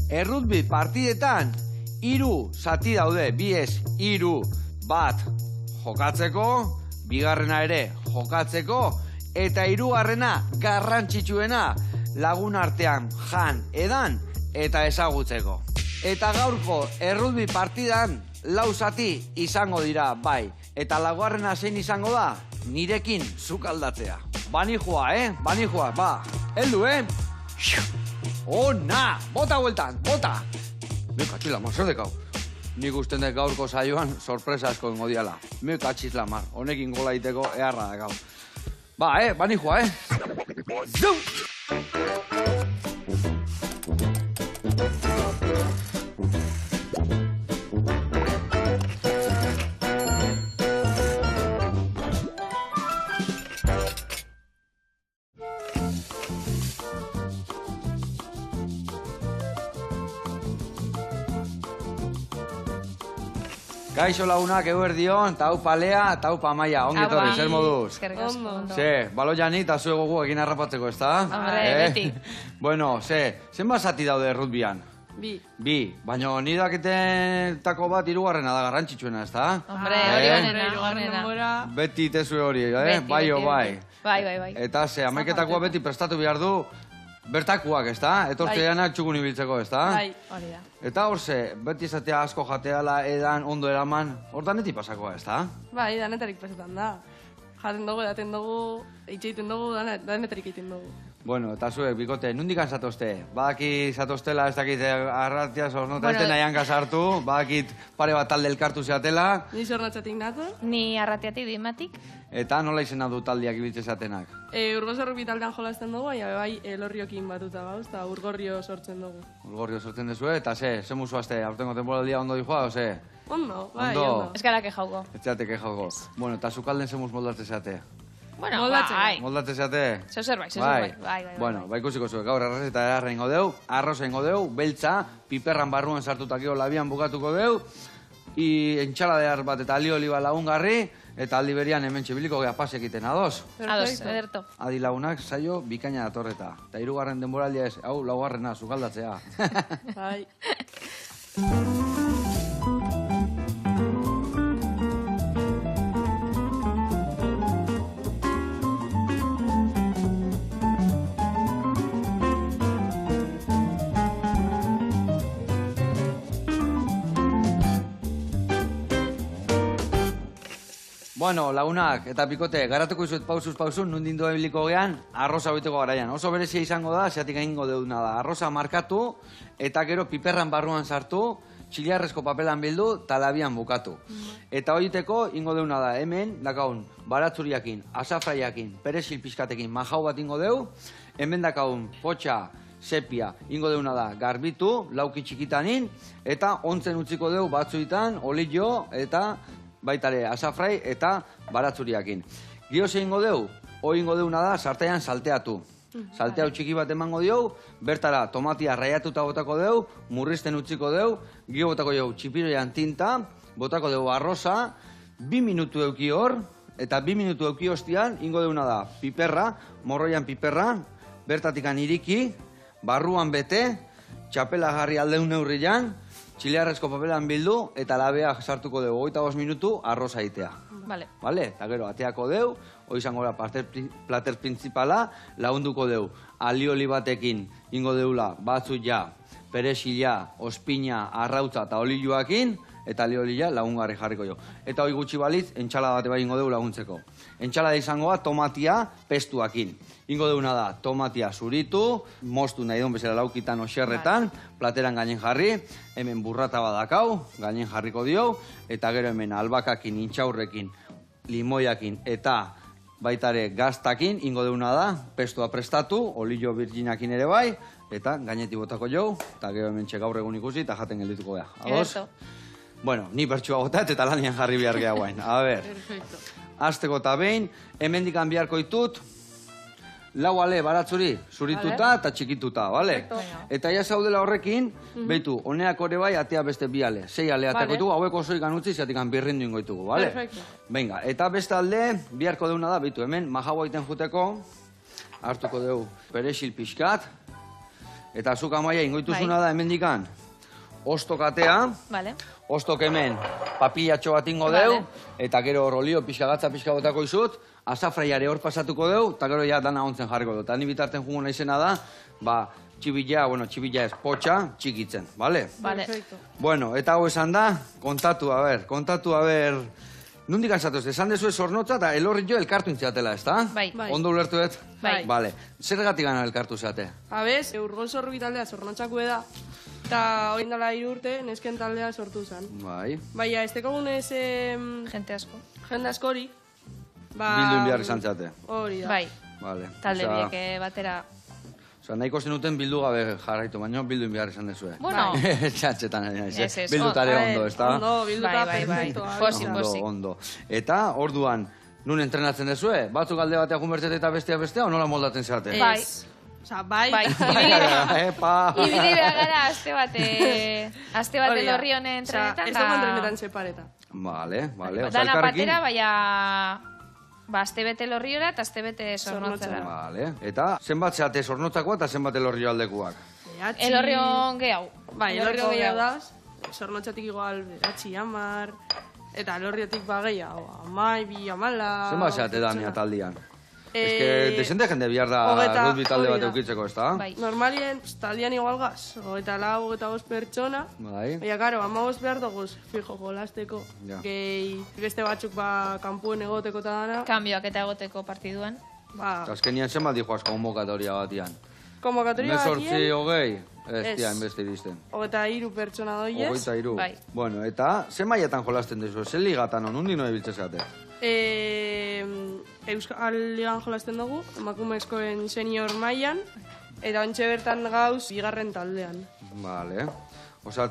errutbi partidetan, 3 zati daude, 3 bat jokatzeko, bigarrena ere jokatzeko, eta 3. garrantzitsuena lagun artean jan edan eta ezagutzeko. Eta gaurko errutbi partidan 4 zati izango dira, bai. Eta laugarrena zein izango da? Nirekin zuk aldatzea. Banijua, Banijua, ba. Heldu, Ona! Bota bueltan, bota! Me katxiz lamar, zer dekau? Nik usten dek gaurko saioan sorpresa asko ingo diala. Me katxiz lamar, honekin gola iteko eharra dekau. Ba, Banijua, Zau! Kaixo lagunak eguerdion, tau palea, tau pamaia. Ongi etorri, zer moduz? Ze, baloiani eta zue gogu egin harrapatzeko, ez da? Hombre, beti. Bueno, zenbat zati daude rugbian? Bi, baina ni daketentako bat 3. da garrantzitsuena, ez da? Hombre, hori honena. Beti tezue hori, bai o bai. Bai. Eta amaiketakoa beti prestatu behar du bertakuak, ez da? Etortzeanak txukun ibiltzeko, ez da? Bai, hori da. Eta horze, beti izatea asko jateala, edan, ondo eraman, hor danetik pasakoa, ez da? Bai, danetarik pasetan da. Jaten dugu, edaten dugu, itxeiten dugu, danetarik egiten dugu. Bueno, eta zuek, bikote, nundik zatozte? Badaki zatoztela, ez dakit arratia zornota, ez nahian kasartu, badakit pare bat talde elkartu zeatela. Ni zornatzatik nato. Ni arratiatik dimatik. Eta nola izena du taldiak ibiltze zatenak? Urgozorruk bitaldean jolazten dugu, baina bai elorriokin batuta gauz, eta urgorrio sortzen dugu. Urgorrio sortzen duzu, eta ze musu azte, aurtengo temporaldia ondo dijoa, oze? Ondo, bai, ondo. Ez gara kejauko. Ez zeateke jauko. Bueno, eta zukalden zemuz moldatze zeate? Bueno, bai. Moldatze zeate? Zer bai. Bueno, bai ikusiko zuek, gaur arroz eta erarra ingo deu, arroza ingo deu, beltza, piperran barruan sartutakio labian bukatuko deu, entxaladear bat eta ali oliba lagungarri, eta aldi berian hemen txibiliko gea pas egiten ados. Ados, ederto. Adi lagunak saio bikaina datorreta. Eta 3. denboraldia ez, hau 4. zukaldatzea. Bai. Bueno, lagunak, eta pikote, garatuko izuet pausuz, nundin doa biliko gean, arroza goiteko garaian. Oso berezia izango da, zeatik egingo deuna da. Arroza markatu, eta gero piperran barruan sartu, txiliarrezko papelan bildu, talabian bukatu. Eta horieteko, ingo deuna da, hemen, dakaun, baratzuriakin, asafraiakin, perezil pizkatekin, majau bat ingo deu, hemen dakaun, potxa, sepia, ingo deuna da, garbitu, lauki txikitanin, eta ontzen utziko deu batzuitan, olio, eta baitare asafrai eta baratzuriakin. Gio zein ingo deu? Hoi ingo deuna da, sartaian salteatu. Salteau txiki bat emango diou, bertara tomatia raiatuta botako deu, murrizten utziko deu, gio botako deu txipiroian tinta, botako deu arroza, 2 minutu euki hor, eta 2 minutu euki ostian, ingo deuna da, piperra, morroian piperra, bertatikan iriki, barruan bete, txapela jarri aldeun neurrian, txilearrezko papelan bildu, eta labea sartuko dugu, 25 minutu, arroza itea. Vale. Eta gero, ateako deu, hoi izango da plater principala, lagunduko deu, alioli batekin, ingo deula, batzu ja, perexila, ospina, arrautza eta olioakin, eta aliolila lagungarri jarriko jo. Eta hoi gutxi balitz, entxalada bate bai ingo deu laguntzeko. Entxalada izango da, tomatia pestuakin. Ingo deuna da, tomatia zuritu, mostu nahi duen bezala laukitan oxerretan, plateran gainen jarri, hemen burrata badakau, gainen jarriko dio, eta gero hemen albakakin, intxaurrekin, limoiakin eta baitare gaztakin, ingo deuna da, pestua prestatu, olio virginakin ere bai, eta gainetik botako jo, eta gero hemen gaur egun ikusi, eta jaten geldituko beha. Ados? Bueno, ni bertxua botat eta lanian jarri behar geha guain. A ber, azteko eta behin, hemen dikan beharko ditut, lau ale baratzuri, zurituta eta txikituta, bale? Eta ja zaudela horrekin, behitu, honeak ore bai, atea beste 2 ale. 6 ale ateko ditugu, hauek oso ikan utzi, zeatikan birrindu ingo ditugu, bale? Venga, eta beste alde, biharko deuna da, behitu, hemen, majaua iten juteko, hartuko dugu perexil pixkat, Eta zuk amaia ingoituzuna da hemendikan. Ostokatea, Vale. ostok hemen papillatxo bat ingo deu, eta gero rolio pixka botako izut, azafraiare hor pasatuko deu, eta gero ja dana ontzen jarriko dut. Eta ni bitarten jungo naizena da, txibila ez, potxa, txikitzen, bale? Perfecto. Bueno, eta hau esan da, kontatu, a ber, nondik antzatu ez, esan dezu ez zornotza eta elorri jo elkartu intziatela, ez da? Bai. Ondo ulertu ez? Bai. Bale, zer gatik gana elkartu zeate? Abez, Urgon Zorrubi taldea zornotzako da, eta hori indala 3 urte, nesken taldea sortu zen. Bai. Baina, ez tekogunez Gente asko. jende askori, Bildu inbiar izan zeate. hori da. Bai. Vale. Talde biek batera. Osa, nahiko zenuten bildu gabe jarraitu, baina bildu inbiar izan dezue. Bueno. Txantxetan ari naiz, Ez, bildutare ondo, ez da? Ondo, bilduta Bai. perfecto. Posi, Ondo, posi. ondo. Eta, orduan, nun entrenatzen dezue? Batzuk alde bateak junbertzete eta bestea, o nola moldatzen zeate? Bai. Osa, bai. Bai. Epa! Ibili behar gara aste bate Hori da. lorri honen entrenetan. Ez dugu entrenetan separeta. Vale. Osa, Dana elkarrekin? batera, baina aste bete lorriora eta aste bete zornotzera. Vale. Eta, zenbat zeate zornotzakoa eta zenbat elorrio aldekuak? Elorrion gehiago. Bai, elorrio gehiago da. Zornotzatik igual, 10, eta elorriotik gehiago. 12, 14... Zenbat zeate da nia taldian? Ez que, desente jende bihar da rugby talde bat eukitzeko, ez da? Bai. Normalien, taldian igual gaz. 24, 25 pertsona. Bai. Baina, karo, 15 behar duguz, fijo, jolasteko. Ja. Gehi, beste batzuk kanpuen egoteko eta dana. Kambioak eta egoteko partiduan. Ba, Azkenian zenbat dijoaz konvokatoria batian? konvokatoria Mesortzi, hogei? Ez. Ez, tia, inbeste iristen. 23 pertsona doiez. 23. Bai. Bueno, eta, zen maietan jolasten dezu? Zer ligatan hon, undi noe biltze zeate? Euskal Ligan jolasten dugu, emakumezkoen senior mailan, eta ontxe bertan gauz bigarren taldean. Vale. Osa,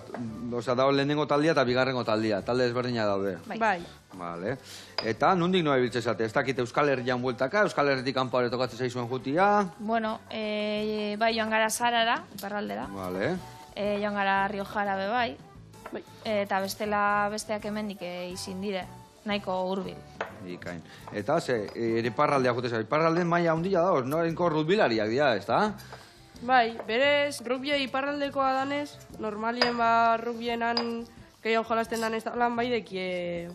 dago lehenengo taldia eta bigarrengo taldia. Talde ezberdina daude. Bai. Vale. Eta, nondik noe biltze zeate? Ez dakit Euskal Herrian bueltaka, Euskal Herritik kanpo ere tokatzen zaizuen jutia. Bueno, bai joan gara Sarara, Iparraldera. Vale. Joan gara Riojara be bai. Bai. Eta besteak hemendik izin dire. Nahiko hurbil. Ikain. Eta, iparraldea jute zara. Iparralden maila handia da, norenko rugbilariak dira, ez da? Bai, berez, rugbia iparraldekoa danez, normalien rugbienan gehiago jolasten danez lan bai dekie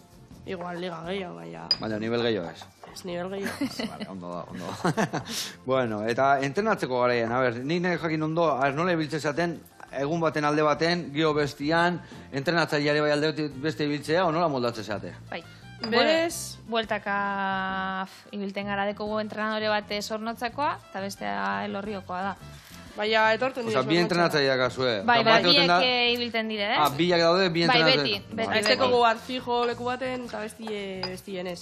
igual liga gehiago, Baina, nivel gehiago ez. ez nivel gehiago. Vale, ondo da. Bueno, eta entrenatzeko garaian, a ber, nik nahi jakin ondo, nola ibiltze zaten, egun baten alde baten, gio bestian, entrenatzaileare bai alde beste ibiltzea, o nola moldatze zate? Bai. Berez, Bueltaka ibilten gara dekogu entrenadore bate zornotzakoa, eta bestea elorriokoa da. baina etortu nire Osa, bi entrenatzaileak azue. Bai, biek ibilten dire, ez? Biak daude, bi Bai, entrenatzaileak. beti. Ez teko bat fijo leku baten, eta bestien ez.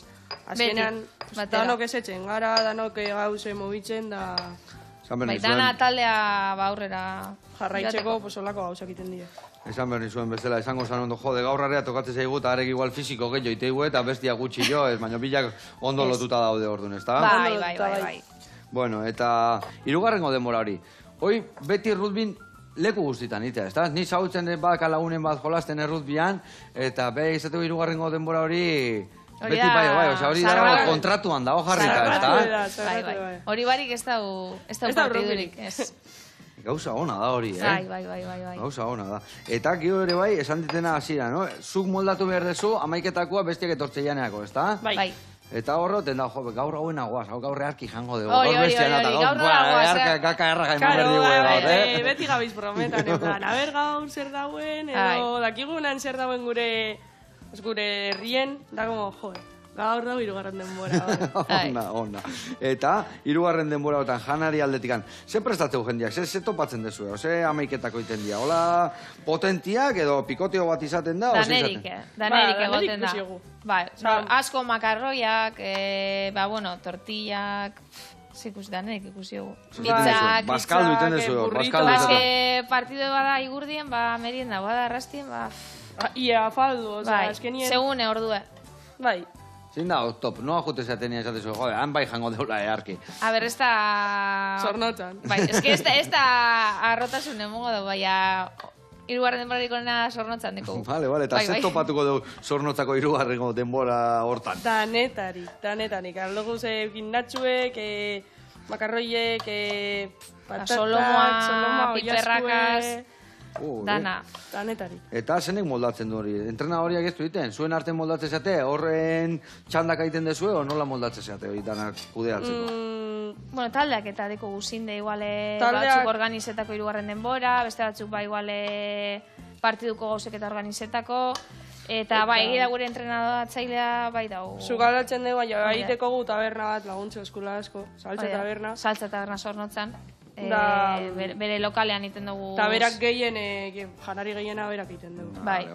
Azkenean, batera. danok esetzen gara, danok gauze mobitzen, da Bai, dana taldea aurrera jarraitzeko olako gauzak iten dira. Esan behar nizuen bezala, esango zan ondo, jode, gaur arrea tokatzen zaigu, eta arek igual fiziko gehiago iteigu, eta bestia gutxi jo, ez, baina bilak ondo lotuta daude orduan, ez da? Bai. Bueno, eta hirugarrengo denbora hori. Hoi, beti rugbin leku guztitan itea, ez da? Ni zautzen baka lagunen bat jolasten errutbian, eta beha izateko hirugarrengo denbora hori... Beti bai, hori da kontratuan dago jarrita, ez da? Bai. Hori barik ez da partidurik, ez. Gauza ona da hori, Bai. Gauza ona da. Eta gero ere bai, esan ditena hasira, no? Zuk moldatu behar dezu, amaiketakoa bestiak etortze janeako, ez da? Bai. Eta horroten da, jo, gaur hauen aguaz, gaur earki jango dugu. Hori, gaur aguaz. Gaka erra gaimon berdi gugu. Beti gabiz prometan, en plan, a ber gaur zer dauen, edo dakigunan zer dauen gure herrien, da como, joe. Gaur dago hirugarren denbora. Ona. Eta, hirugarren denboraotan janari aldetikan. Ze prestatzeu jendiak? Ze topatzen dezu? Ze amaiketako iten dira? Hola, potentiak edo pikoteo bat izaten da? Danerik egoten da. Bai, asko makarroiak, tortillak, zikus danerik ikusi egu. Pizzak, baskaldu iten dezu. Partido bada igurdien, merienda, bada arrastien, Ia faldu, eskenien... Segune ordua. Bai. Zin da, top, noa jute zatenia esatezu, jode, han bai jango deula earki. A ber, ez da... Zornotan. Bai, ez da arrotasun emongo da, baina... Hirugarren denborarik onena zornotzan deko. Vale, eta zer topatuko dugu zornotzako hirugarrengo denbora hortan? Danetarik. Aldugu ze gimnatxuek, Makarroiek, patatak, Solomoa, piperrakaz, dana. Danetarik. Eta zenek moldatzen du hori? Entrenadoriak ez du egiten? Zuen arte moldatzen zate? Horren txandak egiten dezue o nola moldatzen zate hori danak kudeatzeko? Bueno, taldeak eta deko guzinde, iguale batzuk organizetako 3. denbora, beste batzuk iguale partiduko gauzek eta organizetako, eta bai, egira gure entrenatzailea bai dau. Zuk aldatzen dugu, egiteko gu taberna bat laguntze eskola asko, saltza taberna. Saltza taberna Zornotzan. Bere lokalean iten dugu... Eta berak gehien, janari gehiena berak iten dugu. Bai.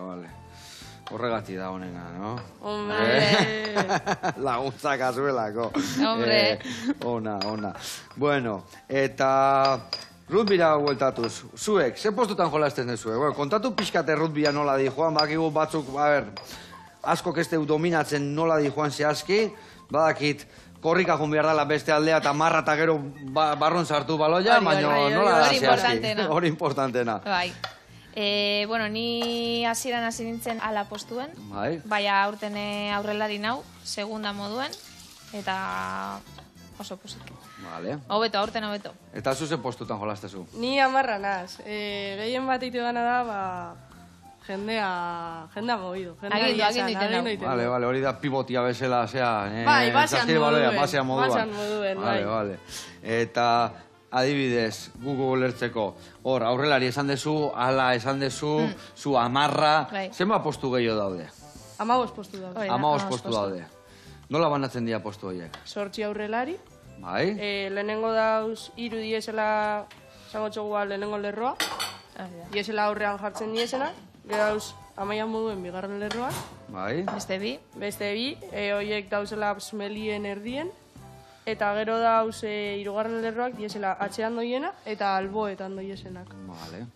Horregati da honena, no? Hombre! Laguntzak azuelako. Hombre! Ona. Bueno, eta rutbira hueltatuz. Zuek, ze postutan jolasten dezuek? Bueno, kontatu pixkate rutbia nola di joan, bakigu batzuk, asko kesteu dominatzen nola di joan zehazki, badakit, korrika jun behar dela beste aldea eta marra eta gero barron sartu baloia, baina nola da zehazki. Hori importantena. Bai. Bueno, ni hasieran hasi nintzen ala postuen. Bai. Baina aurten aurrelari nau, segunda moduen, eta oso posik. Vale. Hobeto, aurten hobeto. Eta zuzen postutan jolastezu? Ni 10 naz. Gehien bat eitu gana da, jendea movido. Agindu. Vale, hori da pivotia bezala, bai, basean moduen. Vale. Eta adibidez, Google lertzeko, hor, aurrelari esan dezu, ala esan dezu, zu 10, zenba postu gehiago daude? 15 postu daude. 15 postu daude. Nola banatzen dira postu horiek? 8 aurrelari. Bai. Lehenengo dauz, 3 diesela, zango txogua lehenengo lerroa. Diesela aurrean jartzen diesena. Gero dauz, amaian moduen bigarren lerroa. Bai. Beste bi, horiek dauzela melien erdien. Eta gero dauz, 3. lerroak diesela atxean doiena eta alboetan doiesenak. Vale.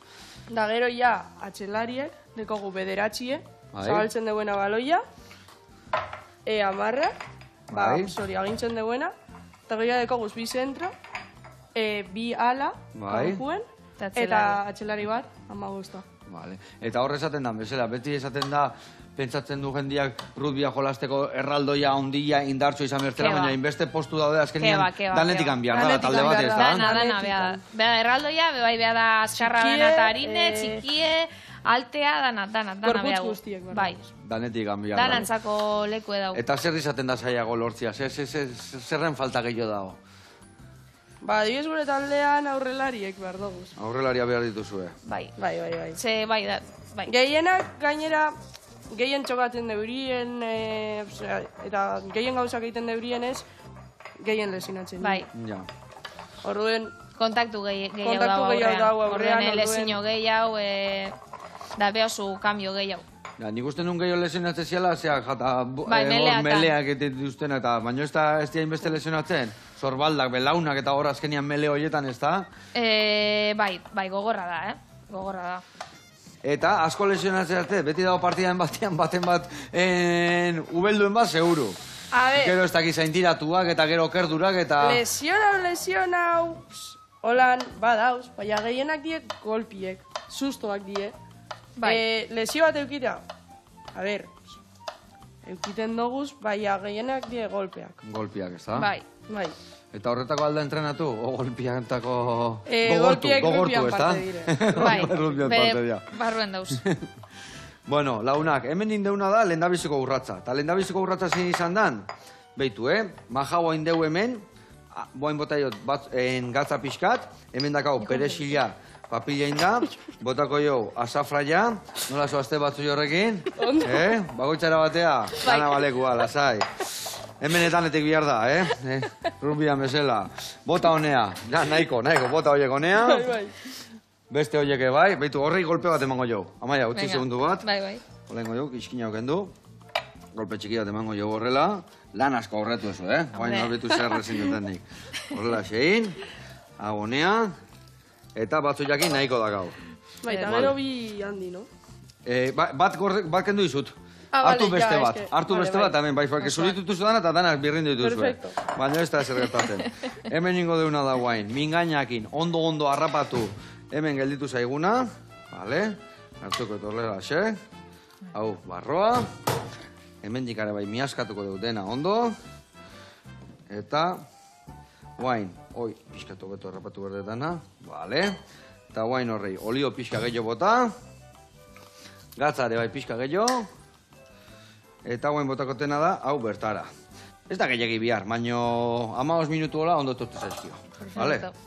Da gero ja, atxelariek, dekogu bederatxie, zabaltzen duena baloia, amarrak, agintzen duena, eta gero dekoguz bi zentro, bi ala, kankuen, eta atxelari bat, 15. Vale. Eta hor esaten da, bezala, beti esaten da, pentsatzen du jendiak rutbia jolasteko erraldoia, ondila, indartxo izan bertela, baina inbeste postu daude azkenean danetik anbiar, da, talde bat ez da? Dana, bea erraldoia, bai bea da azkarra dena eta harine, txikie, altea, dana Gorputz guztiek, bai. Danetik anbiar. Danantzako leku edau. Eta zer izaten da zaiago lortzia, zerren falta gehiago dago? Adibidez gure taldean aurrelariek behar doguz. Aurrelaria behar dituzue. Bai. Ze, bai. Gehienak gainera, gehien txokatzen deurien, eta gehien gauzak egiten deurien ez, gehien lesinatzen. Bai. Ja. Orduen... Kontaktu gehiago dago aurrean. Lesino gehiago, da behazu kambio gehiago. Ja, nik uste nun gehiago lesionatzen ziala, jata meleak dituzten eta, baina ez da inbeste lesionatzen? Zorbaldak, belaunak eta hor azkenian mele horietan ez da? Bai, gogorra da, Gogorra da. Eta, asko lesionatzen arte, beti dago partidan baten bat ubelduen bat, seguru. Gero ez dakiz zaintiratuak eta gero kerdurak eta... Lesionau, holan, badauz, baina gehienak diek golpiek, sustoak diek. Lesio bat eukita, eukiten doguz, baina gehienak die golpeak. Golpiak, ez da? Bai. Eta horretako alda entrenatu, o golpiantako... Gogortu, ez da? Bai, barruen dauz. Bueno, launak, hemen indeuna da lehendabiziko urratza. Eta lehendabiziko urratza zin izan dan, behitu, Majau hain deu hemen, boain botaiot gatza pixkat, hemen dakau peresila papilein da, botako jo azafraia, nola zoazte batzu jorrekin, bagoitzara batea, gana balekua, lasai. Hemenetan bihar da, Rugbian bezala. Bota honea, ja, nahiko, bota horiek honea. Beste horiek bai, behitu horrei golpe bat emango jo. Amaia, utzi segundu bat. Bai. Olengo jo, iskina okendu. Golpe txiki bat emango jo horrela. Lan asko horretu eso, Guain horretu zer rezin dutenik. Horrela xein, agonea, eta batzu jakin nahiko da gau. Bai, eta gero bi handi, no? Bat kendu izut. Hartu beste bat, hemen, bai, zuritutu zudan eta danak birrindu dituzue. Baina ez da zer gertatzen. Hemen ingo deuna da guain, mingainakin, ondo harrapatu, hemen gelditu zaiguna, vale, hartuko etorlela xe, hau, barroa, hemen dikare bai miaskatuko dut dena ondo, eta guain, pixkatu beto errapatu berdetana, bale. Eta guain horrei, olio pixka gehiago bota. Gatzare bai pixka gehiago. Eta guain botakotena da, hau bertara. Ez da gehiagi bihar, baino 15 minutu hola ondo tortu zaizkio.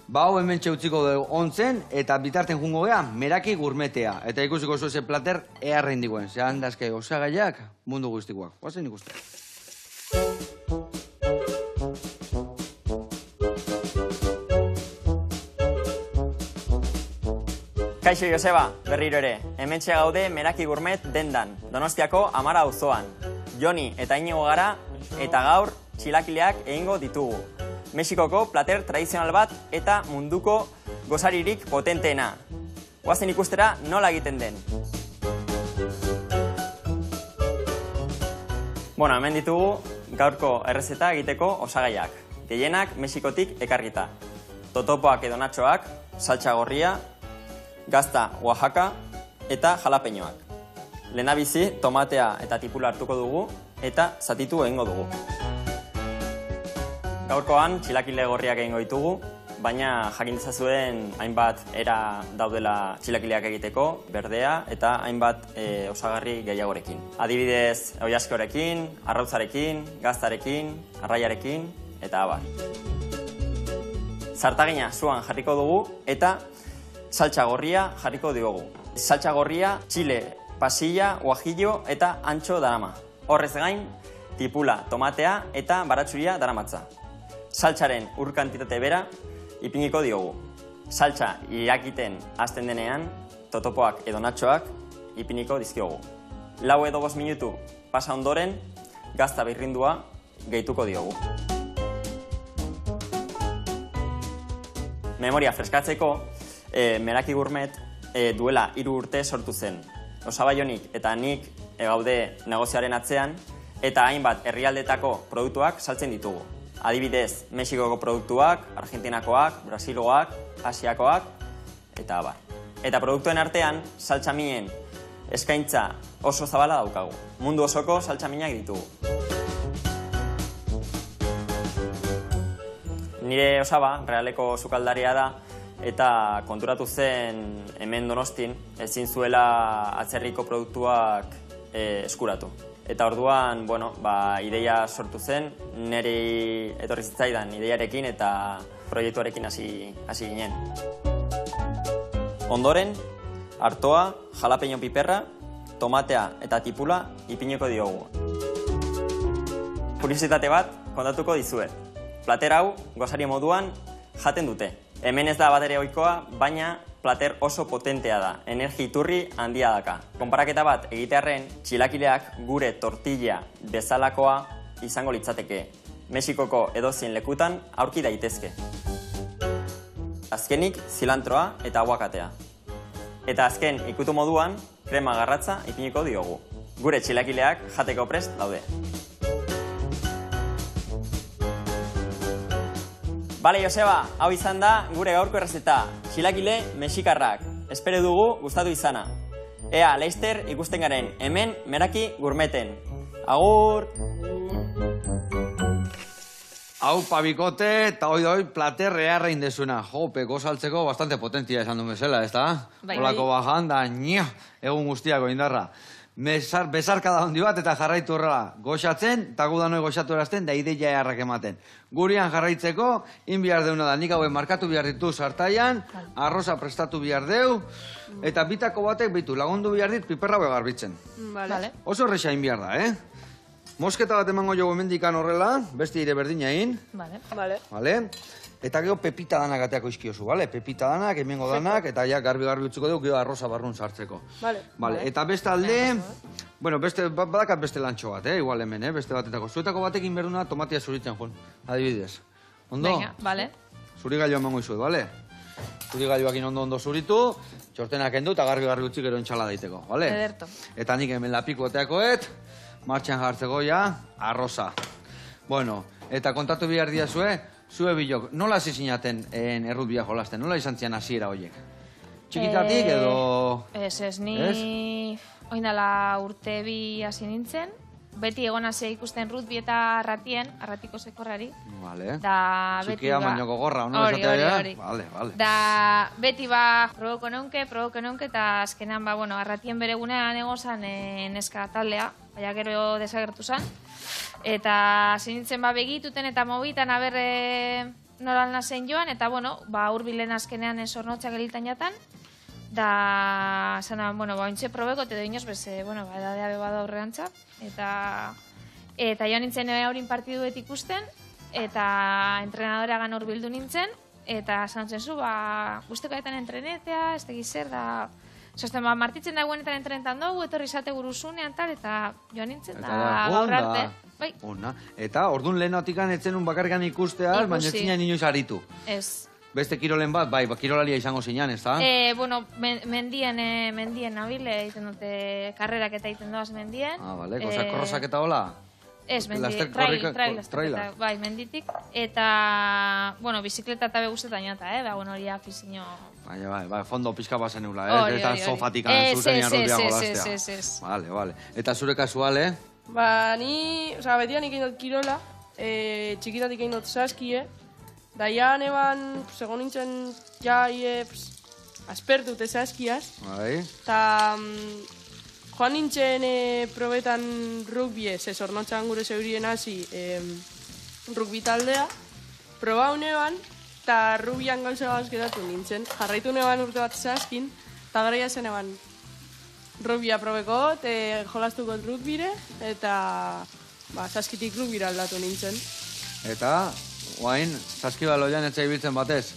Ba hau hemen txeutziko dugu ontzen, eta bitarten jungo gea Meraki Gourmetea. Eta ikusiko zuze plater earrein diguen. Zeran dazke osagaiak mundu guztikoak. Guazen ikuste. Kaixo Joseba, berriro ere. Hementxe gaude Meraki Gourmet dendan, Donostiako Amara auzoan. Joni eta Inigo gara, eta gaur txilakileak egingo ditugu. Mexikoko plater tradizional bat eta munduko gozaririk potenteena. Guazen ikustera nola egiten den. Bueno, hemen ditugu gaurko errezeta egiteko osagaiak. Gehienak Mexikotik ekarrita. Totopoak edo natxoak, saltsa gorria, gazta Oaxaca eta jalapeñoak. Lehendabizi tomatea eta tipula hartuko dugu eta zatitu egingo dugu. Gaurkoan txilakile gorriak egingo ditugu, baina jakin dezazuen hainbat era daudela txilakileak egiteko, berdea eta hainbat osagarri gehiagorekin. Adibidez, oilaskorekin, arrautzarekin, gaztarekin, arraiarekin eta abar. Zartagina zuan jarriko dugu eta saltsa gorria jarriko diogu. Saltsa gorria, txile, pasilla, guajillo eta antxo darama. Horrez gain, tipula, tomatea eta baratxuria daramatza. Saltsaren ur kantitate bera ipiniko diogu. Saltsa irakiten hasten denean, totopoak edo natxoak ipiniko dizkiogu. 4 edo 5 minutu pasa ondoren, gazta birrindua gehituko diogu. Memoria freskatzeko, Meraki Gourmet duela 3 urte sortu zen. Osaba Jonik eta nik gaude negozioaren atzean eta hainbat herrialdetako produktuak saltzen ditugu. Adibidez, Mexikoko produktuak, Argentinakoak, Brasiloak, Asiakoak eta abar. Eta produktuen artean, saltsaminen eskaintza oso zabala daukagu. Mundu osoko saltsaminak ditugu. Nire osaba, realeko sukaldaria da, eta konturatu zen hemen Donostin ezin zuela atzerriko produktuak eskuratu. Eta orduan, ideia sortu zen, niri etorri zitzaidan ideiarekin eta proiektuarekin hasi ginen. Ondoren, artoa, jalapeño piperra, tomatea eta tipula ipiniko diogu. Kuriositate bat kontatuko dizuet. Plater hau gozari moduan jaten dute. Hemen ez da batere ohikoa, baina plater oso potentea da, energi iturri handia daka. Konparaketa bat egitearren, txilakileak gure tortilla bezalakoa izango litzateke. Mexikoko edozein lekutan aurki daitezke. Azkenik, zilantroa eta aguakatea. Eta azken ikutu moduan, krema garratza ipiniko diogu. Gure txilakileak jateko prest daude. Bale, Joseba, hau izan da gure gaurko errezeta. Txilakile mexikarrak. Espero dugu gustatu izana. Ea, Leister ikusten garen, hemen Meraki Gourmeten. Agur! Hau pabikote eta hoi plater earrein desuna. Peko saltzeko bastante potentia esan du bezala, ez da? Olako bajan da, egun guztiako indarra. Bezarkada handi bat eta jarraitu horrela. Goxatzen, eta gudanoi goxatu erazten, da ideia eharrak ematen. Gurian jarraitzeko, behar deuna da, nik hauen markatu behar ditu sartaian, arroza prestatu behar deu, eta bitako batek bitu, lagundu behar dit, piperra hau garbitzen. Oso horrexa behar da, Mosketa bat emango jogu mendikan horrela, beste ire berdina egin. Eta gero pepita danak ateako izkiozu, pepita danak, emengo danak, eta ja garbi utzuko dugu, gero arroza barrun sartzeko. Eta beste alde, badakat beste lantxo bat, igual hemen, beste batetako. Zuetako batekin berduna tomatia zuritzen, joan, adibidez. Ondo? Venga, Zuri gailua emango izuet, Zuri gailuakin ondo zuritu, txortenak endu eta garbi utzi gero entxala daiteko, Ederto. Eta nik hemen lapiko eteakoet, martxan jartzeko ja, arroza. Eta kontatu behar diazue, zue bilok, nola hasi zinaten errut biak jolasten? Nola izan zian hasiera horiek? Txikitatik edo... Ez, ni... Oindala urte bi hasi nintzen, beti egonazea ikusten rugby eta arratiko sekorrari. Vale. Da beti Txikia baino gogorra, no? Hori. Vale. Da beti proboko nonke, eta azkenan, arratien bere gunean egozan neska taldea, baina gero desagertu zan. Eta zinitzen begituten eta mobitan aber noran nazen joan, eta urbilen azkenean zornotzak elitan jatan. Da, zena, ointxe probeko, eta inoz, edadea beba da horreantza. Eta joan nintzen haurin partiduet ikusten, eta entrenadoreagan urbildu nintzen, eta zantzen zu, guzteko etan entrenetea, ez tegiz zer, da... Zosten, martitzen dagoenetan entrenetan dugu, etorri izate guruzunean, tal, eta joan nintzen, da gaur arte. Eta, orduan lehenotikan etzen bakarrikan ikusteaz, baina ez zinen inoiz aritu. Ez. Beste kirolen bat, kirolaria izango zinean, ez da? Mendien nabile, egiten dute karrerak eta egiten doaz mendien. Bale, korrosak eta hola? Ez, traila, bai, menditik. Eta, bizikleta eta beguztetan jota, hori afizio... Bai, fondo pixka bazen eula, eta sofatik zuzenean rutbiago lastea. Vale. Eta zure kasuale? Ni, betian egin dut kirola, txikitatik egin dut saskie, da ja neban, egon nintzen, aspertute saskiaz. Eta joan nintzen probetan rugby, zornotxan gure zeurien hasi rugby taldea, probau neban, eta rugbyan gauza geratu nintzen. Jarraitu neban urte bat saskin, eta gara zen neban rugbya probeko, jolastuko rugbyre, eta saskitik rugbyra aldatu nintzen. Eta, guain, saski baloian etxe ibiltzen batez?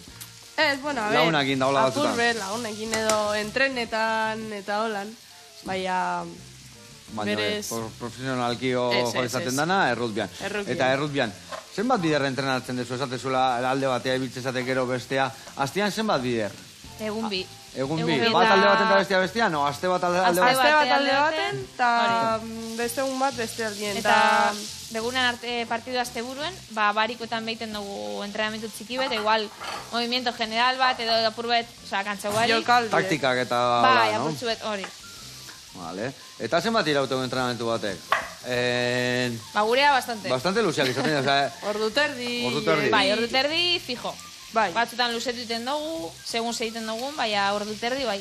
Ez, lagunekin da hola batzutan. Apur lagunekin edo entrenetan eta holan, baina... Profesionalki izaten dana, errutbian. Eta errutbian, zenbat bider entrenatzen dezu, esatezula alde batea ibiltzen zaten gero bestea, astian zenbat bider? Egun bi. Bat alde baten eta bestea bestea? No, aste bat alde baten? Aste bat alde baten, eta beste egun bat beste aldien. Eta begunen arte partidu azte buruen, barikoetan behiten dugu entrenamentu txiki bet, igual movimiento general bat, edo apur bet, kantzaguari. Taktikak eta... Bai, apurtzu bet, hori. Vale. Eta zenbat irauteko entrenamentu batek? Gurea bastante. Bastante luzeak izaten, orduterdi. Bai, orduterdi fijo. Bai. Batzutan luzetu iten dugu, segun segiten dugun, baina orduterdi bai.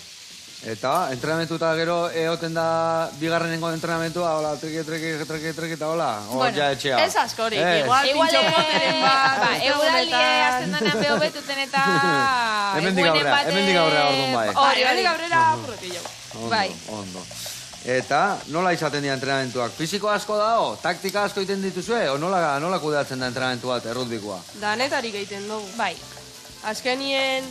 Eta entrenamentu eta gero egoten da bigarrenengo entrenamentua, hola, treki eta hola? Bueno, ez askorik, igual pintxo poteren bat. Eguraldi azten danean beho betuten eta... Hemendik aurrera orduan bai. Hemendik aurrera purretillo. Ondo. Eta nola izaten dira entrenamentuak? Fisiko asko dao? Taktika asko egiten dituzue? O nola kudeatzen da entrenamentu bat errutbikoa? Danetarik egiten dugu. Bai. Azkenien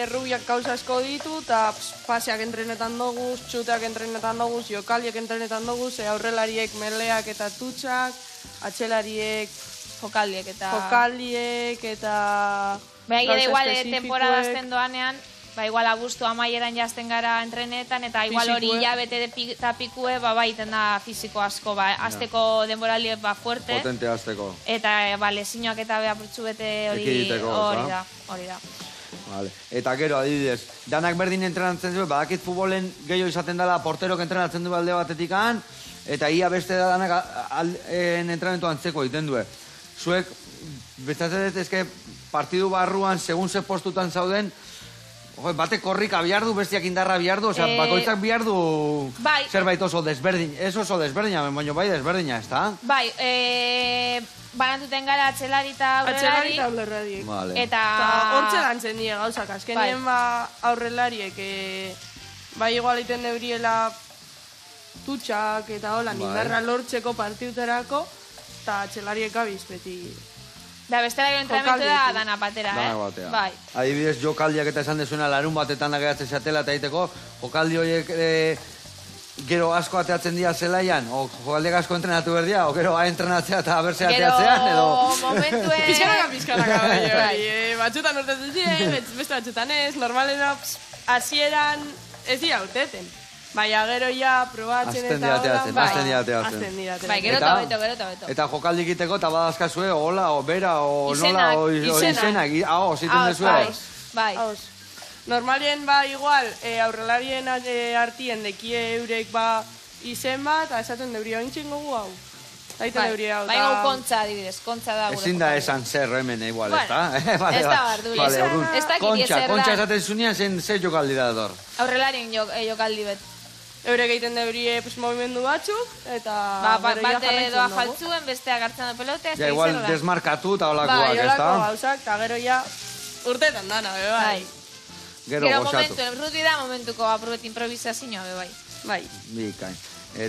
rubiak gauza asko ditu, eta paseak entrenetan dugu, txuteak entrenetan dugu, jokaliek entrenetan dugu, aurrelariek meleak eta tutsak, atxelariek jokaldiek eta... Baina igual temporada azten doanean, igual abuztu amaieran jazten gara entrenetan, eta igual hori hilabete eta pikue, iten da fiziko asko, azteko denborali fuerte. Potente azteko. Eta lezinoak eta behapurtzu bete hori da. Vale. Eta gero, adibidez, danak berdin entrenatzen du, badakit futbolen gehiago izaten dela porterok entrenatzen du alde batetikan, eta ia beste da danak entrenamentu antzeko egiten du. Zuek, bestatzen dut, ezke partidu barruan, segun ze postutan zauden, batek korrika bihardu, bestiak indarra bihardu, bakoitzak bihardu zerbait oso desberdin. Ez oso desberdina, baina bai desberdina, ez da? Bai, banatuten gara atxelari eta aurrelari. Eta hortxe dantzen dira gauzak, azkenien aurrelariek igual iten debriela tutsak eta hola, indarra lortzeko partiduterako, eta atxelariek abiz beti... Da, bestela gero entrenamentu da dana batera, Bai. Adibidez, jokaldiak eta esan dezuena larun batetan da geratzen zatela eta egiteko, jokaldi horiek gero asko ateatzen dira zelaian, o jokaldiak asko entrenatu berdia, o gero entrenatzea eta berze ateatzean, edo... Gero momentuen... Pizkanaka, batxutan urtetzen ziren, beste batxutan ez, normalena hasieran ez dira urteten. Baina gero ja probatzen eta hola... Azten diateatzen. Bai, gero eta beto. Eta jokaldi egiteko eta badazkazue, hola, o bera, o nola, o izena. Ziten dezue. Bai. Normalien igual, aurrelarien artien dekie eurek izen bat, eta esaten deuria, ointxen gogu hau. Zaiten deuria hau. Bai, kontza, adibidez, kontza da. Ezin da esan zer hemen igual, ez da? Ez da bardule. Ez da kiri ezer da. Kontxa esaten zunean zer jokaldi da dor. Aurrelarien jokaldi bet. Eurek egiten deurie movimendu batzuk, eta... Bate doa jaltzuen, besteak hartzen da pelote, ez da izan. Igual desmarkatu eta olakoak, ez da? Bai, olako gauzak, eta gero ja urtetan dana, bai. Gero gozatu. Ruti da momentuko aprobet improvisazioa, bai. Bai. Bikain.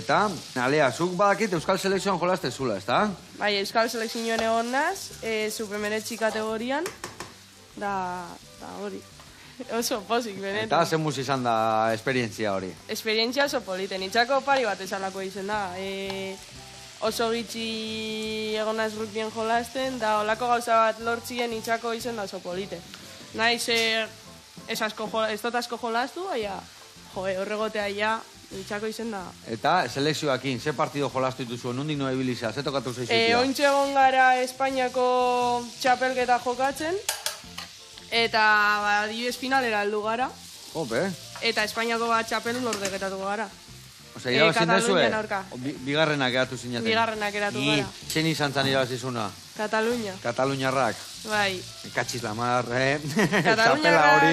Eta, Alea, zuk badakit Euskal Selekzioan jolazte zula, ez da? Bai, Euskal Selekzioan egon naz, supermeretzi kategorian, da hori. Oso pozik, benetan. Eta zen mus izan da esperientzia hori? Esperientzia oso politen. Itxako pari bat esalako izen da. Oso gitxi egon naz rugbien jolazten, da olako gauza bat lortzien itxako izen da oso polite. Naiz ez dut asko jolaztu, baina horregotea ja itxako izen da. Eta selekzioakin, ze partido jolaztu dituzu, nondik noa ibilizea, ze tokatu zeizitia? Ointxe egon gara Espainiako txapelketa jokatzen, eta adibidez finalera heldu gara. Jope. Eta Espainiako bat txapelun lordeketatuko gara. Osea, irabazin dezue? aurka. Bigarrenak eratu zinaten. Bigarrenak eratu gara. Txen izan zan irabazizuna? Katalunia. Kataluniarrak. Bai. Katxiz lamar, Kataluniarrak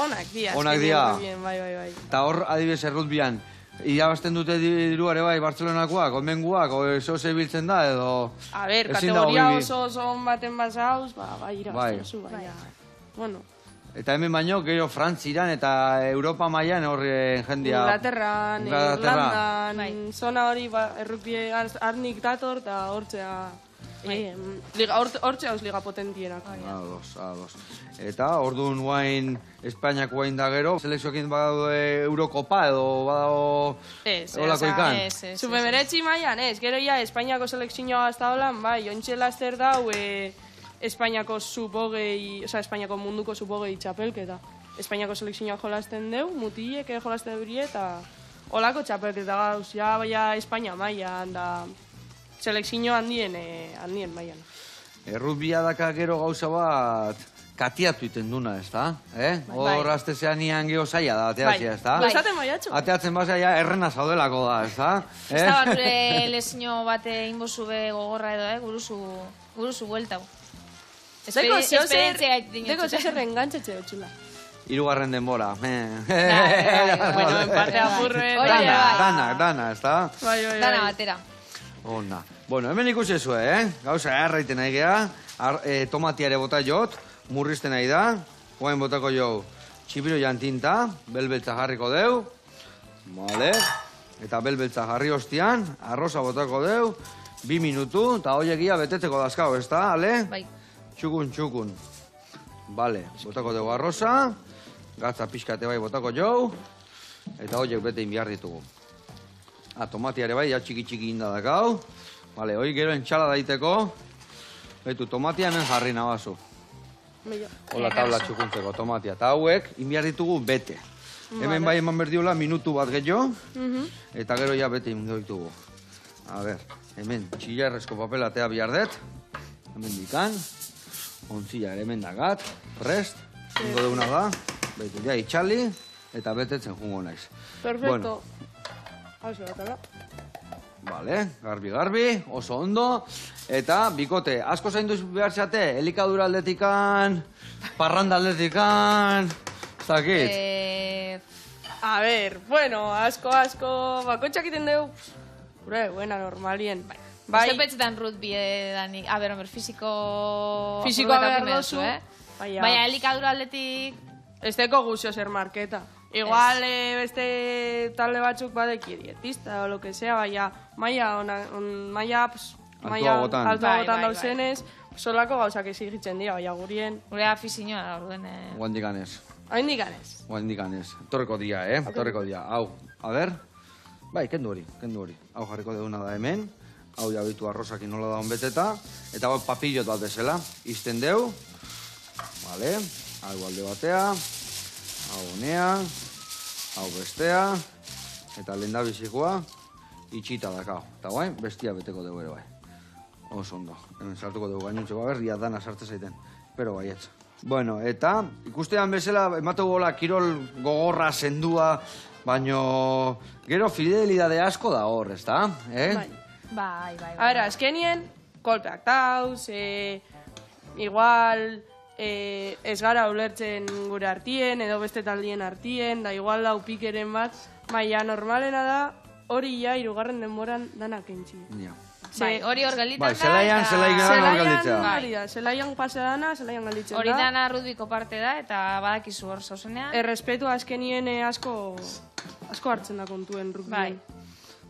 onak dia. Onak dia. Bai. Eta hor, adibidez, errutbian, irabazten dute diruare bai, Bartzelonakoak, omenguak, oso zebiltzen da, edo... A ber, kategoria oso baten bazauz, bai, irabazten zu, bai. Bueno. Eta hemen baino, gero Frantziran eta Europa mailan hor jendia... Inglaterran, Irlandan, zona hori errukbie arnik dator eta hortzea... Hortzea hauz liga potentienak. Ados. Eta orduan guain, Espainiak guain da gero, selekzioekin badau Eurokopa edo badau... Olako ikan? Supermeretzi mailan, gero ja, Espainiako selekzioa hasta holan, bai, ontxe laster dau... Espainiako Espainiako munduko supogei txapelketa. Espainiako selekzioa jolazten deu, mutiek jolazten deurie, eta olako txapelketa gauz, ja, baina Espainia mailan, da selekzio handien mailan. Errutbia daka gero gauza bat katiatu iten duna, ez da? Hor aztezean ian geho zaila da, ateatzea, ez da? Gozaten maiatxo. Ateatzen bazaia errena zaudelako da, ez da? Ez da barure lezino bate inbozube gogorra edo, guruzu bueltau. Deko zezer engantzetxe dutxula. Hirugarren denbora. Bueno, en parte apurre. Dana, ez da? Dana batera. Ona. Bueno, hemen ikusi zue, Gauza erraiten nahi geha. Tomatiare bota jot, murrizten nahi da. Guain botako jo txibiro jantinta, belbeltza jarriko deu. Vale. Eta belbeltza jarri hostian, arroza botako deu. 2 minutu, eta hoiegia betetzeko dazkau, ez da, ale? Bai. Txukun. Bale, botako dugu arroza, gatza pixkate bai botako jau, eta horiek bete inbiar ditugu. Tomatiare bai, ja txiki inda dakau. Bale, hoi gero entxala daiteko, betu tomatia hemen jarri nabazu. Hola tabla txukuntzeko tomatia. Eta hauek inbiar ditugu bete. Hemen bai eman berdiola minutu bat gehiago, eta gero ja bete ingo ditugu. A ber, hemen txillarrezko papelatea biardet, hemen dikan. Ontzilla ere mendagat, rest, ingo deuna da, behitu ja itxali, eta betetzen jungo naiz. Perfecto. Hauze batala. Vale, garbi, oso ondo. Eta, bikote, asko zainduz behar zate, elikadura aldetikan, parranda aldetikan, ez dakit? A ber, bueno, asko, bakoitzak iten dugu, buena, normalien. Bai. Uste petzetan rutbi edanik, a ber, fizikoa behar dozu, baina elikadura aldetik... Ez deko guzio zer marketa. Igual beste talde batzuk badeki dietista o lo que sea, baina maia altua botan dauzenez, solako gauzak ezigitzen dira, baina gurien... Gure afizioa, orduen... Oindikanez. Torreko dia, torreko dia. Hau, a ber, bai, kendu hori. Hau jarriko duguna da hemen. Hau jabitu arrozakin nola da honbeteta. Eta hau papillot bat bezala. Izten deu. Vale. Hau alde batea. Hau honea. Hau bestea. Eta lehen da bizikoa. Itxita dakau. Eta guain, bestia beteko dugu ere bai. Oso ondo. Hemen sartuko dugu gainuntzeko. Berria dana sartze zaiten. Pero baietz. Bueno, eta ikustean bezala, ematu gola kirol gogorra, sendua, baino gero fidelidade asko da hor, ezta? Bai. Ara, azkenien, kolpeak dauz, igual ez gara ulertzen gure artien, edo beste taldien artien, da igual lau pikeren bat, baina normalena da, hori ja, 3. denboran danak entzi. Bai, hori hor gelditzen da. Zelaian pase dana, zelaian gelditzen da. Hori dana Rudbiko parte da, eta badakizu hor zauzenean. Errespetu azkenien asko hartzen da kontuen rugbien.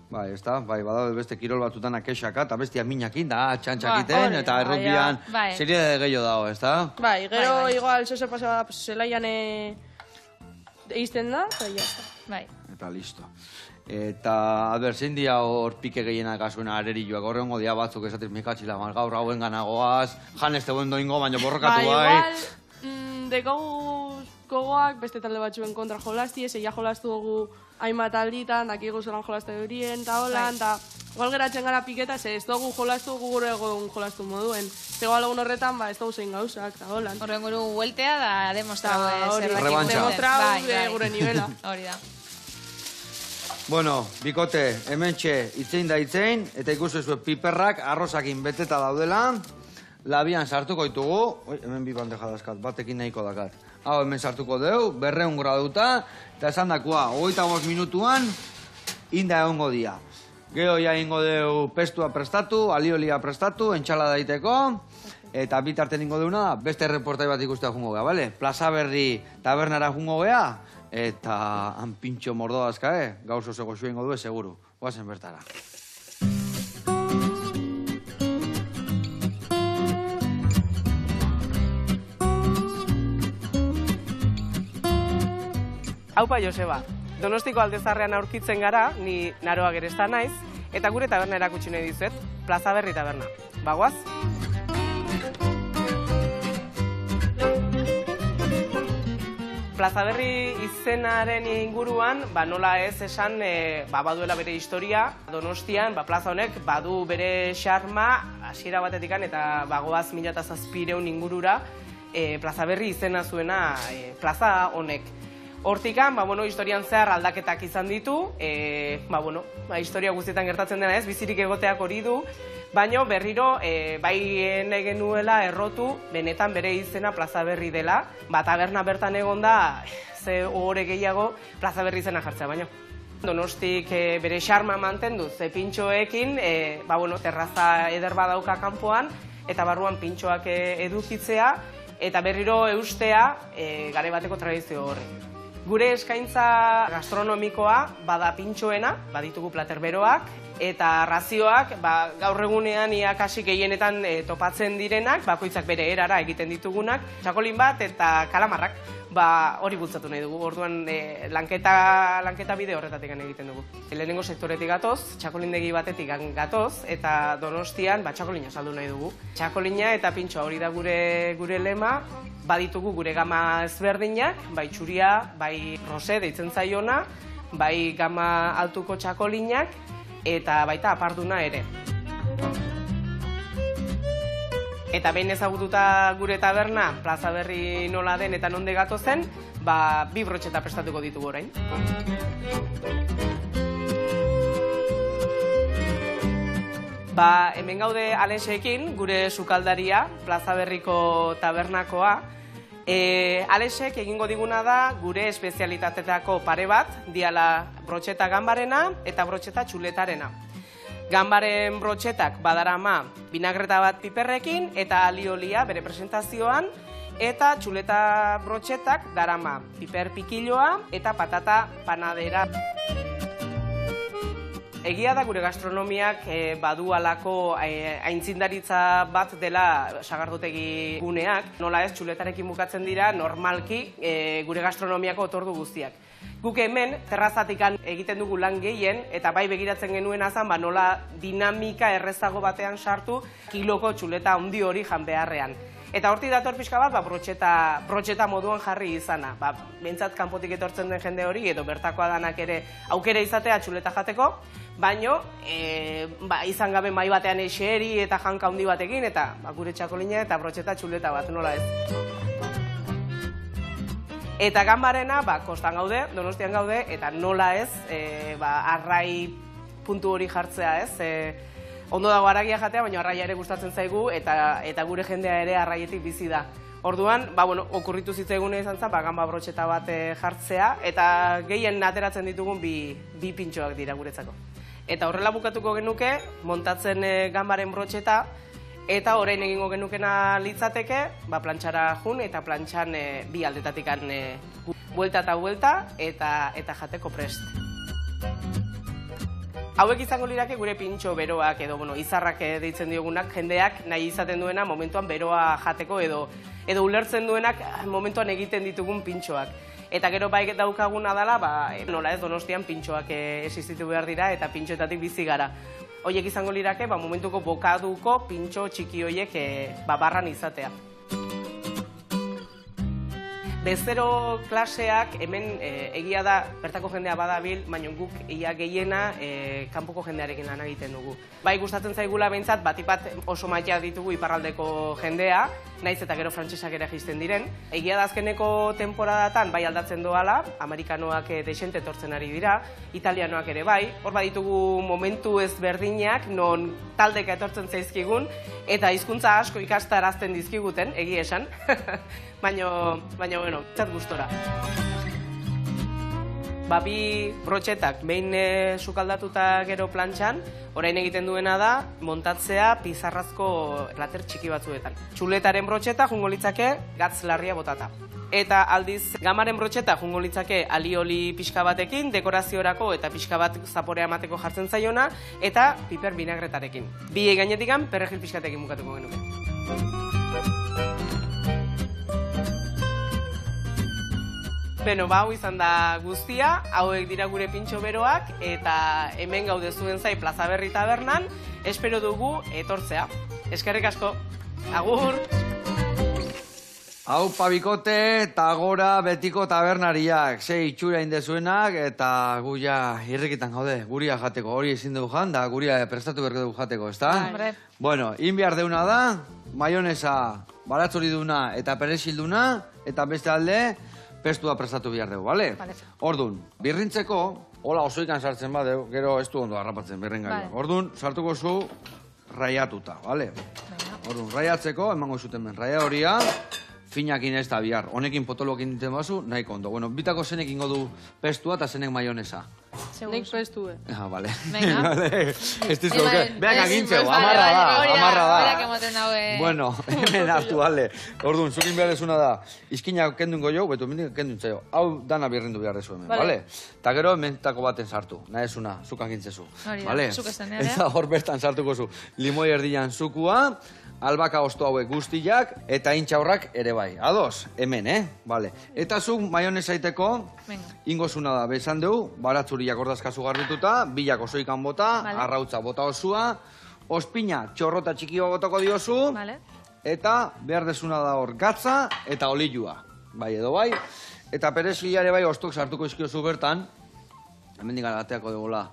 Bai, ez da, badaude beste kirol batutan akexaka, eta bestia minakin da, txantxakiten, eta errugbian serie de gehiago dago, ez da? Bai, gero igual zose pasaba zelaian eizten da, eta jazta. Bai. Eta listo. Eta, zein dia hor pike gehienak asuena arerilloak, horrengo dia batzuk esatiz mikatxila, gaur hauen ganagoaz, jan ez tegoen doingo, baina borrokatu bai. Igual, dekogu gogoak beste talde batzuen kontra jolasti, eia jolastu dugu hainbat alditan, dakigu zelan jolastu eurien, eta holan, eta igual geratzen gara piketa, ez dugu jolastu gure egon jolastu moduen. Igual egun horretan, ez dugu zein gauzak, eta holan. Horren guru hueltea da demostrau gure nivela. Hori da. Bueno, bikote, hementxe itzein da itzein, eta ikusezu piperrak arrozakin beteta daudela, labian sartuko ditugu, hemen bi bandeja dazkat, batekin nahiko dakat. Hau hemen sartuko deu, 200 graduta, eta esan dakoa, 25 minutuan, inda egongo dia. Gero ja ingo deu pestua prestatu, aliolia prestatu, entxala daiteko, eta bitarten ingo deuna, beste reportai bat ikustea jungo gea, bale? Plaza Berri tabernara jungo gea, eta han pintxo mordoazka, gauz oso goxua ingo du, seguru. Oazen bertara. Haupa Joseba, Donostiko Aldezarrean aurkitzen gara, ni Naroa Geresta naiz, eta gure taberna erakutsi nahi dizuet, Plaza Berri taberna. Bagoaz? Plaza Berri izenaren inguruan, nola ez esan, baduela bere historia, Donostian, plaza honek badu bere xarma, hasiera batetikan eta bagoaz 1700 ingurura, Plaza Berri izena zuena plaza honek. Hortikan, historian zehar aldaketak izan ditu, historia guztietan gertatzen dena ez, bizirik egoteak hori du, baina berriro, bai nahi genuela errotu, benetan bere izena Plaza Berri dela, taberna bertan egon da, ze ohore gehiago Plaza Berri izena jartzea baino. Donostik bere xarma mantendu, ze pintxoekin, terraza eder badauka kanpoan, eta barruan pintxoak edukitzea, eta berriro eustea gare bateko tradizio horre. Gure eskaintza gastronomikoa bada pintxoena, baditugu plater beroak, eta razioak gaur egunean iakasi gehienetan topatzen direnak, bakoitzak bere erara egiten ditugunak, txakolin bat eta kalamarrak, hori bultzatu nahi dugu, orduan lanketa bide horretatik egiten dugu. Lehenengo sektoretik gatoz, txakolindegi batetik gatoz, eta Donostian txakolina saldu nahi dugu. Txakolina eta pintxoa hori da gure lema, baditugu gure gama ezberdinak, bai txuria, bai rose deitzen zaiona, bai gama altuko txakolinak, eta baita aparduna ere. Eta behin ezagututa gure taberna, Plaza Berri nola den eta nonde gatozen, 2 brotxeta prestatuko ditugu orain. Hemen gaude Alexekin, gure sukaldaria, Plaza Berriko tabernakoa. Alexek egingo diguna da gure espezialitatetako pare bat, diala brotxeta gambarena eta brotxeta txuletarena. Gambaren brotxetak badarama binagreta bat piperrekin eta aliolia bere presentazioan, eta txuleta brotxetak darama piper pikiloa eta patata panadera. Egia da gure gastronomiak badu alako aintzindaritza bat dela sagardotegi guneak, nola ez txuletarekin bukatzen dira normalki gure gastronomiako otordu guztiak. Guk hemen terrazatikan egiten dugu lan gehien, eta bai begiratzen genuen azan, nola dinamika errezago batean sartu kiloko txuleta handi hori jan beharrean. Eta hortik dator pixka bat, brotxeta moduan jarri izana. Behintzat kanpotik etortzen den jende hori, edo bertakoa danak ere aukera izatea txuleta jateko, baino izan gabe mai batean eseri eta janka handi batekin, eta gure txakolina eta brotxeta txuleta bat, nola ez. Eta ganbarena, kostan gaude, Donostian gaude, eta nola ez, arrai puntu hori jartzea, ez? Ondo dago haragia jatea, baina arraia ere gustatzen zaigu, eta gure jendea ere arraietik bizi da. Orduan, okurritu zitzaigune izan zen, gamba brotxeta bat jartzea, eta gehien ateratzen ditugun bi pintxoak dira guretzako. Eta horrela bukatuko genuke, montatzen gambaren brotxeta, eta orain egingo genukena litzateke, plantxara jun, eta plantxan bi aldetatik buelta eta buelta, eta jateko prest. Hauek izango lirake gure pintxo beroak edo izarrak deitzen diogunak, jendeak nahi izaten duena momentuan beroa jateko edo ulertzen duenak momentuan egiten ditugun pintxoak. Eta gero bai daukaguna dela, nola ez Donostian pintxoak existitu behar dira eta pintxoetatik bizi gara. Hoiek izango lirake, momentuko bokaduko pintxo txiki hoiek barran izatea. Bezero klaseak hemen egia da bertako jendea badabil, baina guk ia gehiena kanpoko jendearekin lan egiten dugu. Bai gustatzen zaigula behintzat, batipat oso maitea ditugu iparraldeko jendea, naiz eta gero frantsesak ere jaisten diren. Egia da azkeneko temporadatan bai aldatzen doala, amerikanoak desente etortzen ari dira, italianoak ere bai. Hor baditugu momentu ezberdinak, non taldeka etortzen zaizkigun, eta hizkuntza asko ikastarazten dizkiguten, egia esan. Baina, txat gustora. Bi brotxetak behin sukaldatuta gero plantxan, orain egiten duena da montatzea pizarrazko plater txiki batzuetan. Txuletaren brotxeta jungo litzake gatz larria botata. Eta aldiz, gamaren brotxeta jungo litzake alioli pixka batekin, dekoraziorako eta pixka bat zaporea emateko jartzen zaiona, eta piper binagretarekin. Bi gainetikan perrejil pixkatekin bukatuko genuke. Beno, hau izan da guztia, hauek dira gure pintxo beroak, eta hemen gaude zuen zai Plaza Berri tabernan, espero dugu etortzea. Eskerrik asko, agur! Hau pabikote eta gora betiko tabernariak, zei itxura indezuenak, eta gu ja irrikitan gaude, guria jateko, hori ezin dugu jan, da guria prestatu berke dugu jateko, ezta? Bueno, inbiar deuna da, maionesa baratzori duna eta perexilduna, eta beste alde, pestua prestatu behar dugu, bale? Orduan, birrintzeko, hola osoikan sartzen badeu, gero ez du ondo harrapatzen birringaio. Orduan, sartuko zu raiatuta, bale? Orduan, raiatzeko, emango zuten ben, raia horia, finakin ez da bihar. Honekin potolokin dintzen bazu, nahiko ondo. Bueno, bitako zenek ingo du pestua eta zenek maionesa. Nek pestue. Ah, bale. Venga. Ez dizuke. Beak agintzeu, amarra da. Bueno, hemen hartu, bale. Orduan, zukin behar ezuna da, izkinak kendungo jau, betu mindik kenduntzeo. Hau dana birrindu behar ezu hemen, bale? Eta gero, hementako baten sartu, nahi ezuna, zukan gintzezu. Bale? Eta hor bertan sartuko zu. Limoi erdian zukua, albaka osto hauek guztiak, eta intxaurrak ere bai. Ados, hemen, Bale. Eta zuk maionesa iteko, ingozuna da, bezan dugu, baratzuriak ordazkazu garbituta, bilak osoikan bota, arrautza bota osua, ospina txorrota txikio botoko diozu, eta behar desuna da hor gatza eta olilua. Bai edo bai. Eta perexilare bai ostok sartuko izkiozu bertan, hemen digan ateako degola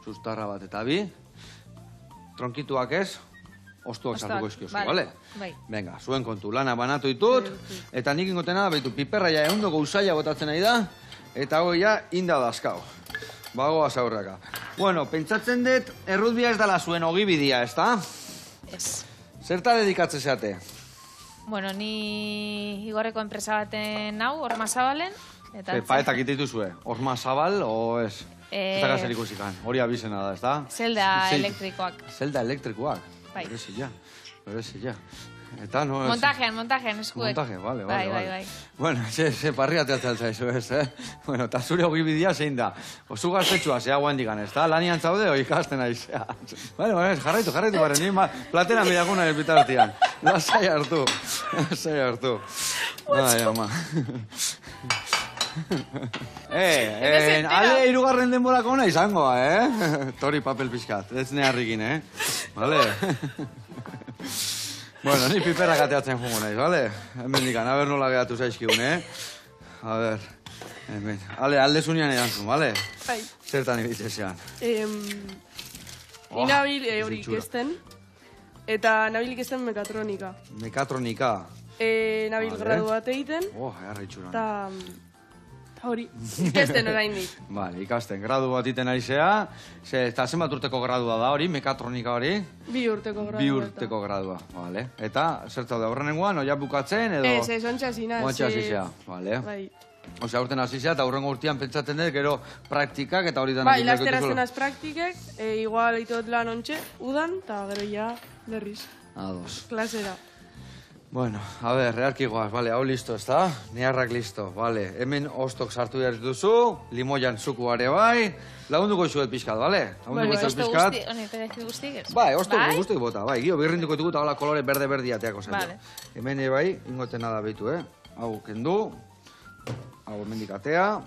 sustarra bat eta bi, tronkituak ez, ostuak sartuko izkiozu, bale? Venga, zuen kontu, lana banatu ditut, eta nik ingotena, behitu, piperra ja eundoko usaila botatzen nahi da, eta hoi ja inda dazkau. Bagoa zaurraka. Bueno, pentsatzen dut, errutbia ez dala zuen ogibidia, ez da? Ez. Zerta dedikatze zeate? Bueno, ni igorreko enpresa baten hau, Orma Zabalen. Paetak ititu zue, Orma Zabal, o ez? Ez da gazer ikusikan, hori abizena da, ez da? Zelda elektrikoak. Zelda elektrikoak? Bai. Berezia. Eta no... Montajean, eskuek. Montaje, bale. Bai. Bueno, ze parria teatzen zaizu ez, Bueno, eta zure ogibidia zein da. Osu gaztetxua zea guan digan, ez da? Lanian zaude, hoi ikasten aizea. Bueno, jarraitu, barren, ni platera miraguna ez bitartian. Lasai hartu. Ai, ama. Ale irugarren denborako ona izangoa, Tori papel pixkat, ez neharrikin, Vale? Bueno, ni piperrak ateatzen jungo naiz, bale? Hemen dikan, haber nola gehatu zaizkigun, A ber, hemen. Alde zunian erantzun, bale? Bai. Zertan ibitzezean. Ni nabil hori ikesten, eta nabil ikesten mekatronika. Mekatronika. nabil gradu bat egiten. Erra itxuran. Eta hori, ikasten orain dit. Vale, ikasten, gradu bat iten aizea. Eta zenbat urteko gradua da hori, mekatronika hori? 2 urteko gradua. 2 urteko gradua, vale. Eta, zertzau da, horrenengoan, oia bukatzen, edo... Ez, ontsa zizea, vale. Bai. Osea, urten azizea, eta urrengo urtean pentsatzen dut, gero praktikak, eta hori da... Bai, lasterazten az praktikek, igual eitot lan ontxe, udan, eta gero ja berriz. Ados. Klasera. Bueno, a ver, rearkigoaz, vale, hau listo, ez da? Niarrak listo, vale. Hemen ostok sartu behar duzu, limoian zukuare bai, lagunduko izuet pixkat, vale? Lagunduko izuet pixkat. Honek pedazki guztik ez? Bai, ostok guztik bota, bai, gio, birrinduko ditugu eta hola kolore berde-berdi ateako zen. Vale. Hemen bai, ingotena da behitu, Hau kendu, hau hemendik atea,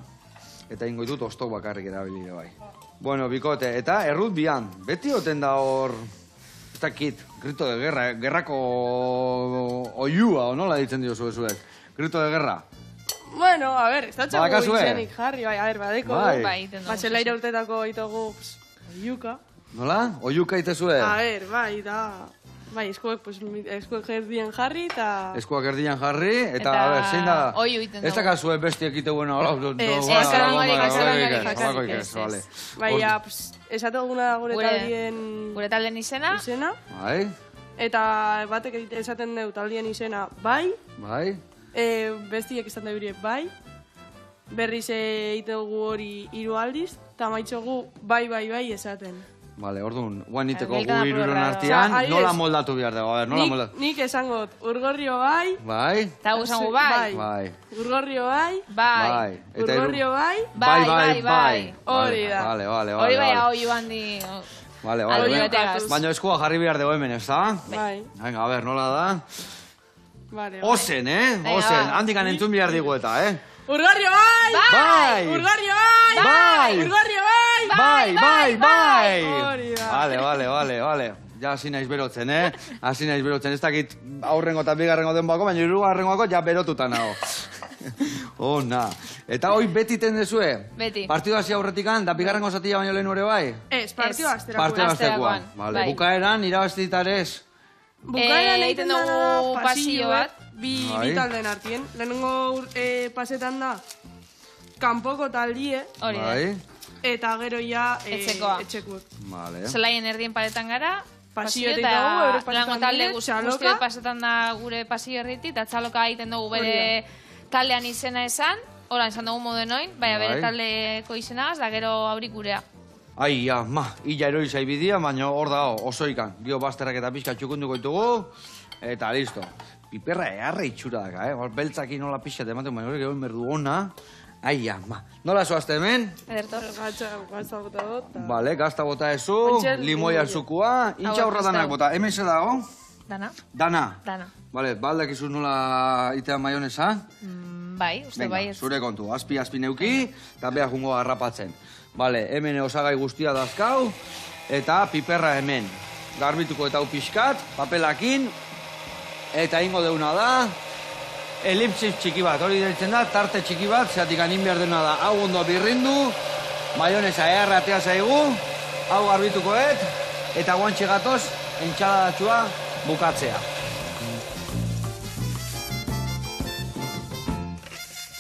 eta ingo ditut ostok bakarrik erabilire bai. Bueno, bikote, eta errut bian, beti oten da hor... Ez dakit, grito de guerra, gerrako oiua, o nola ditzen dio zuek? Grito de guerra. Bueno, a ver, ez da txago itzenik jarri, bai, a ver, badeko. Bai, Batxela iraurtetako itogu, oiuka. Nola? Oiuka itezue? A ver, bai, da... Bai, eskuek erdien jarri, eta... Eskuak erdien jarri, eta, a ver, zein da... Oiu iten dugu. Ez dakazue bestik ite buena, hola... Bai, ja, esate duguna gure taldien... Gure taldien izena. Bai. Eta batek esaten deu taldien izena bai. Bai. Bestiek izan deuriek bai. Berriz egite dugu hori 3 aldiz, eta maitxogu bai esaten. Vale, orduan, guan iteko gu iruron artean, nola moldatu behar dugu, a ver, nola moldatu. Nik esangot, urgorrio bai. Bai. Eta gusango bai. Bai. Urgorrio bai. Bai. Urgorrio bai. Bai. Hori da. Vale. Hori bai hau joan di... Vale. Baina eskua jarri behar dugu hemen, ez da? Bai. Venga, a ver, nola da? Vale. Ozen, Ozen, handikan entzun behar digu eta, Urgorrio bai! Bai! Urgorrio bai! Bai! Urgorrio bai! Bai! Hori da. Vale. Ja, hasi naiz berotzen, Hasi naiz berotzen, ez dakit aurrengo eta bigarrengo den bako, baina hirugarrengoako ja berotuta nago. Ona. Eta hoi beti ten dezue? Beti. Partidu hasi aurretikan, da bigarrengo zatia baino lehen ere bai? Ez, partidu asterakoan. Partidu asterakoan. Vale, bukaeran, irabaztitarez? Bukaeran egiten dugu pasillo bat. Bi talden artien. Lehenengo pasetan da, kanpoko taldie. Hori da. Eta gero ja etxekuek. Vale. Zelaien erdien paretan gara. Pasillo eta lango talde guztiot pasetan da gure pasillo erriti, eta txaloka egiten dugu bere taldean izena esan, horan esan dugu modenoin, baina bere taldeko izenagaz, da gero aurik gurea. Ai, ja, illa erori zaibidia, baina hor da osoikan. Gio bazterrak eta pixka txukunduko ditugu, eta listo. Piperra eharra itxura daka, beltzakin nola pixat ematen, baina hori gero merdu ona. Ai, ja, nola zoazte hemen? Ederto. Gazta bota dut. Bale, gazta bota ezu, limoia zukua, intxa horra danak bota. Hemen ze dago? Dana. Dana. Bale, baldak izu nola itean maionesa? Bai, uste bai. Zure kontu, azpi neuki, eta behar jungo garrapatzen. Bale, hemen osagai guztia dazkau, eta piperra hemen. Garbituko eta pixkat, papelakin, eta ingo deuna da, elipsis txiki bat, hori ditzen da, tarte txiki bat, zeatik anin behar dena da, hau ondo birrindu, maionesa eharratea zaigu, hau garbitukoet, eta guantxe gatoz, entxaladatxua bukatzea.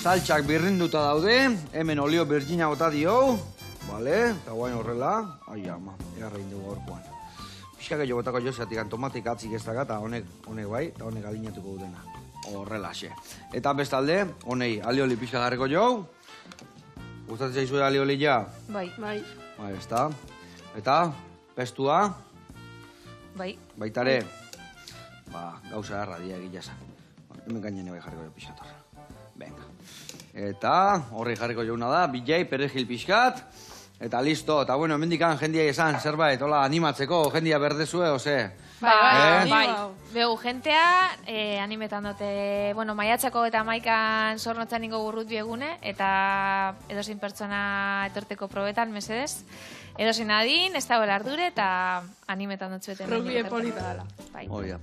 Saltxak birrinduta daude, hemen olio birgina bota dio, bale, eta guain horrela, ai ama, eharra indugu horkoan. Pixka gehiago botako jo zeatik tomatik atzik ez daga, eta honek bai, eta honek alinatuko dutena. Horrela, xe. Eta bestalde, honei, alioli pixka garriko jo. Gustatzen zaizu alioli ja? Bai. Bai, ez da. Eta, pestua? Bai. Baitare? Gauza erra dia egilazan. Hemen gainen bai jarriko jo pixkat horra. Venga. Eta, horri jarriko jouna da, bilei, perejil pixkat. Eta listo, eta bueno, mendikan jendia esan, zerbait, hola, animatzeko, jendia berdezue, ose? Bai. Begu, jentea, animetan dute, bueno, maiatzako eta maikan zornotzen ingo burrut biegune, eta edozein pertsona etorteko probetan, mesedez. Edozein adin, ez dago ardure, eta animetan dut zueten. Rugby polita dala.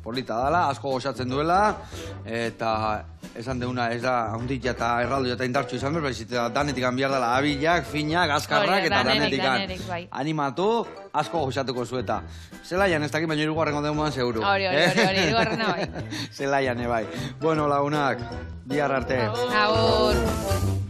Polita dala, asko gozatzen duela, eta esan deuna, ez da, handik eta erraldo eta indartxo izan behar, baizik eta danetik behar dela, abilak, finak, azkarrak eta danetik. Animatu, asko gozatuko zueta. Zelaian, ez dakit baino irugarrengo deumoan seguru. Hori, irugarrena bai. Zelaian, bai. Bueno, lagunak, bihar arte. Agur.